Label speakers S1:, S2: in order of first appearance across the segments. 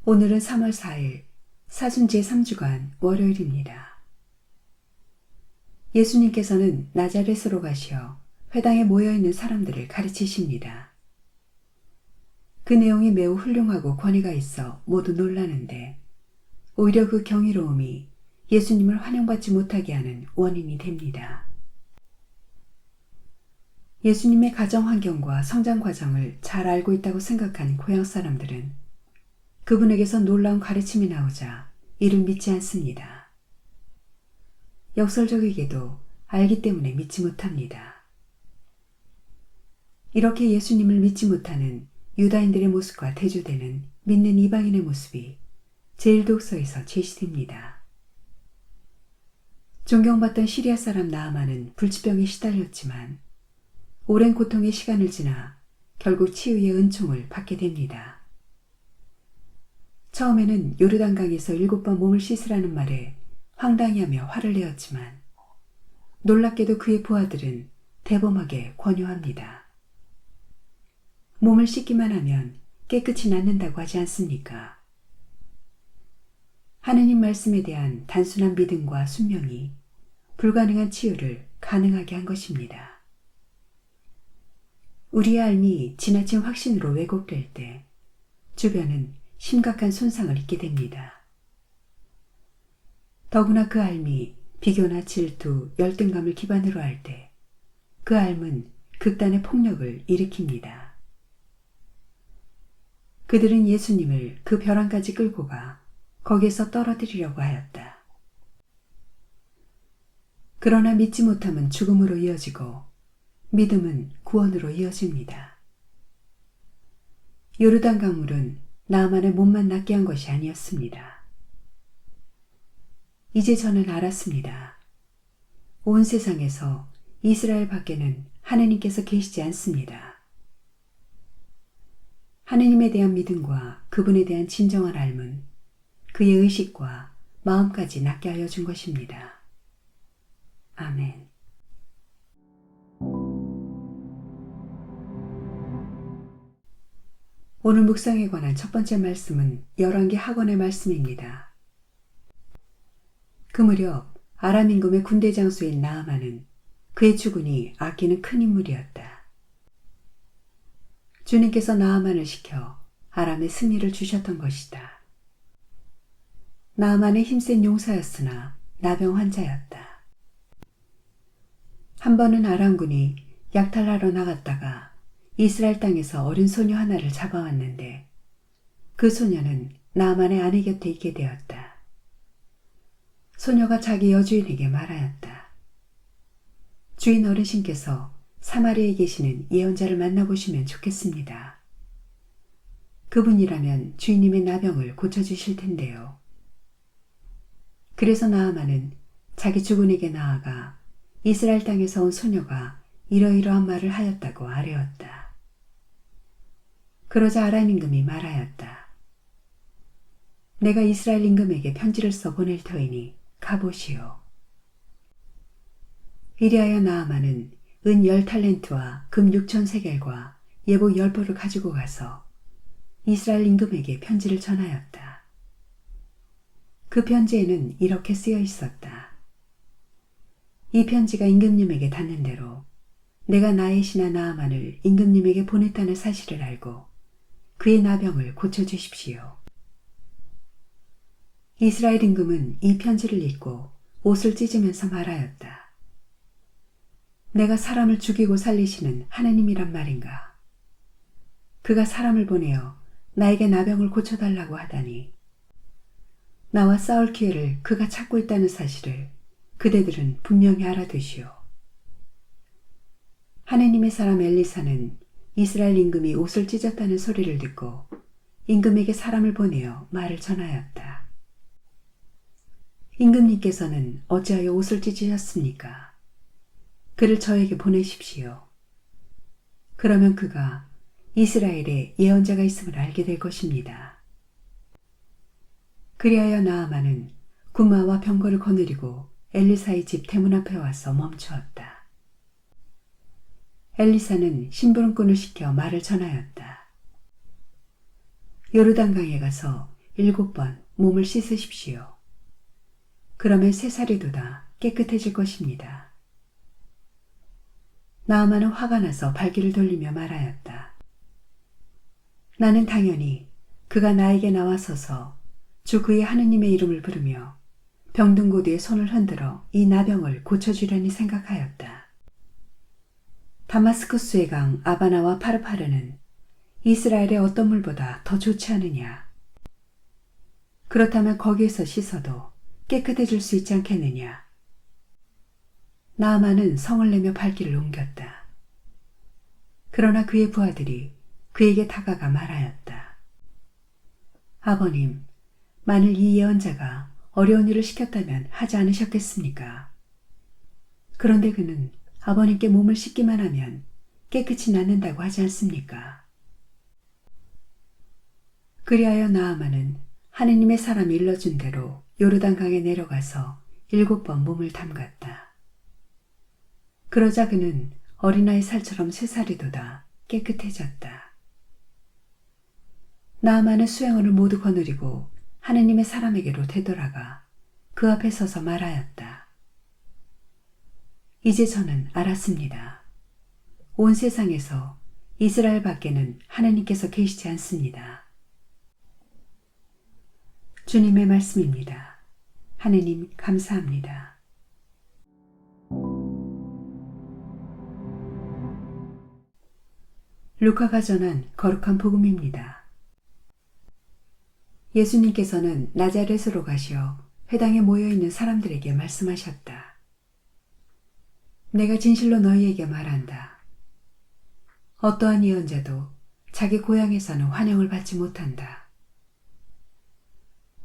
S1: 오늘은 3월 4일 사순 제3주간 월요일입니다. 예수님께서는 나자렛으로 가시어 회당에 모여있는 사람들을 가르치십니다. 그 내용이 매우 훌륭하고 권위가 있어 모두 놀라는데 오히려 그 경이로움이 예수님을 환영받지 못하게 하는 원인이 됩니다. 예수님의 가정 환경과 성장 과정을 잘 알고 있다고 생각한 고향 사람들은 그분에게서 놀라운 가르침이 나오자 이를 믿지 않습니다. 역설적이게도 알기 때문에 믿지 못합니다. 이렇게 예수님을 믿지 못하는 유다인들의 모습과 대조되는 믿는 이방인의 모습이 제1독서에서 제시됩니다. 존경받던 시리아 사람 나아만은 불치병에 시달렸지만 오랜 고통의 시간을 지나 결국 치유의 은총을 받게 됩니다. 처음에는 요르단강에서 7번 몸을 씻으라는 말에 황당해하며 화를 내었지만 놀랍게도 그의 부하들은 대범하게 권유합니다. 몸을 씻기만 하면 깨끗이 낫는다고 하지 않습니까? 하느님 말씀에 대한 단순한 믿음과 순명이 불가능한 치유를 가능하게 한 것입니다. 우리의 삶이 지나친 확신으로 왜곡될 때 주변은 심각한 손상을 입게 됩니다. 더구나 그 삶이 비교나 질투, 열등감을 기반으로 할 때 그 삶은 극단의 폭력을 일으킵니다. 그들은 예수님을 그 벼랑까지 끌고 가 거기에서 떨어뜨리려고 하였다. 그러나 믿지 못함은 죽음으로 이어지고 믿음은 구원으로 이어집니다. 요르단 강물은 나아만의 몸만 낫게 한 것이 아니었습니다. 이제 저는 알았습니다. 온 세상에서 이스라엘 밖에는 하느님께서 계시지 않습니다. 하느님에 대한 믿음과 그분에 대한 진정한 삶은 그의 의식과 마음까지 낫게 하여 준 것입니다. 아멘. 오늘 묵상에 관한 첫 번째 말씀은 열왕기 하건의 말씀입니다. 그 무렵 아람 임금의 군대 장수인 나아만은 그의 주군이 아끼는 큰 인물이었다. 주님께서 나아만을 시켜 아람에 승리를 주셨던 것이다. 나아만은 힘센 용사였으나 나병 환자였다. 한 번은 아람군이 약탈하러 나갔다가 이스라엘 땅에서 어린 소녀 하나를 잡아왔는데 그 소녀는 나아만의 아내 곁에 있게 되었다. 소녀가 자기 여주인에게 말하였다. 주인 어르신께서 사마리아에 계시는 예언자를 만나보시면 좋겠습니다. 그분이라면 주인님의 나병을 고쳐주실 텐데요. 그래서 나아만은 자기 주군에게 나아가 이스라엘 땅에서 온 소녀가 이러이러한 말을 하였다고 아뢰었다. 그러자 아람 임금이 말하였다. 내가 이스라엘 임금에게 편지를 써 보낼 터이니 가보시오. 이리하여 나아만은 은 10탈렌트와 금 6,000세겔과 예복 10벌을 가지고 가서 이스라엘 임금에게 편지를 전하였다. 그 편지에는 이렇게 쓰여 있었다. 이 편지가 임금님에게 닿는 대로 내가 나의 신하 나아만을 임금님에게 보냈다는 사실을 알고 그의 나병을 고쳐주십시오. 이스라엘 임금은 이 편지를 읽고 옷을 찢으면서 말하였다. 내가 사람을 죽이고 살리시는 하느님이란 말인가? 그가 사람을 보내어 나에게 나병을 고쳐달라고 하다니 나와 싸울 기회를 그가 찾고 있다는 사실을 그대들은 분명히 알아두시오. 하느님의 사람 엘리사는 이스라엘 임금이 옷을 찢었다는 소리를 듣고 임금에게 사람을 보내어 말을 전하였다. 임금님께서는 어찌하여 옷을 찢으셨습니까? 그를 저에게 보내십시오. 그러면 그가 이스라엘에 예언자가 있음을 알게 될 것입니다. 그리하여 나아만은 군마와 병거를 거느리고 엘리사의 집 대문 앞에 와서 멈추었다. 엘리사는 심부름꾼을 시켜 말을 전하였다. 요르단강에 가서 7번 몸을 씻으십시오. 그러면 새살이 돋아 깨끗해질 것입니다. 나아만은 화가 나서 발길을 돌리며 말하였다. 나는 당연히 그가 나에게 나와서서 주 그의 하느님의 이름을 부르며 병든 곳 위에 손을 흔들어 이 나병을 고쳐주려니 생각하였다. 다마스쿠스의 강 아바나와 파르파르는 이스라엘의 어떤 물보다 더 좋지 않으냐? 그렇다면 거기에서 씻어도 깨끗해질 수 있지 않겠느냐? 나아만은 성을 내며 발길을 옮겼다. 그러나 그의 부하들이 그에게 다가가 말하였다. 아버님, 만일 이 예언자가 어려운 일을 시켰다면 하지 않으셨겠습니까? 그런데 그는 아버님께 몸을 씻기만 하면 깨끗이 낫는다고 하지 않습니까? 그리하여 나아만은 하느님의 사람이 일러준 대로 요르단강에 내려가서 7번 몸을 담갔다. 그러자 그는 어린아이 살처럼 새살이 돋아 깨끗해졌다. 나아만은 수양원을 모두 거느리고 하느님의 사람에게로 되돌아가 그 앞에 서서 말하였다. 이제 저는 알았습니다. 온 세상에서 이스라엘 밖에는 하느님께서 계시지 않습니다. 주님의 말씀입니다. 하느님 감사합니다. 루카가 전한 거룩한 복음입니다. 예수님께서는 나자렛으로 가시어 회당에 모여있는 사람들에게 말씀하셨다. 내가 진실로 너희에게 말한다. 어떠한 예언자도 자기 고향에서는 환영을 받지 못한다.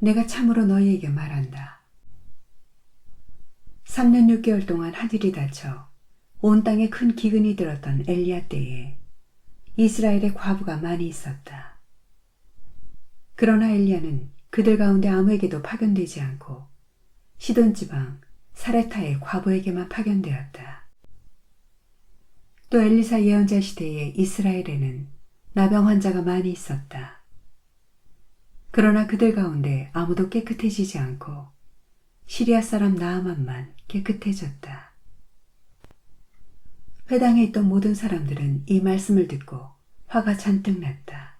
S1: 내가 참으로 너희에게 말한다. 3년 6개월 동안 하늘이 닫혀 온 땅에 큰 기근이 들었던 엘리야 때에 이스라엘에 과부가 많이 있었다. 그러나 엘리야는 그들 가운데 아무에게도 파견되지 않고 시돈 지방 사레타의 과부에게만 파견되었다. 또 엘리사 예언자 시대에 이스라엘에는 나병 환자가 많이 있었다. 그러나 그들 가운데 아무도 깨끗해지지 않고 시리아 사람 나아만만 깨끗해졌다. 회당에 있던 모든 사람들은 이 말씀을 듣고 화가 잔뜩 났다.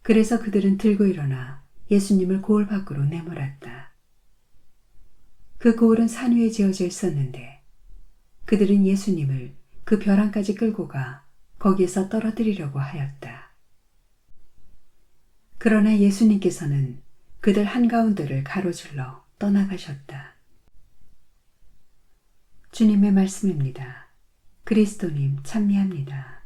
S1: 그래서 그들은 들고 일어나 예수님을 고을 밖으로 내몰았다. 그 고을은 산 위에 지어져 있었는데 그들은 예수님을 그 벼랑까지 끌고 가 거기에서 떨어뜨리려고 하였다. 그러나 예수님께서는 그들 한가운데를 가로질러 떠나가셨다. 주님의 말씀입니다. 그리스도님 찬미합니다.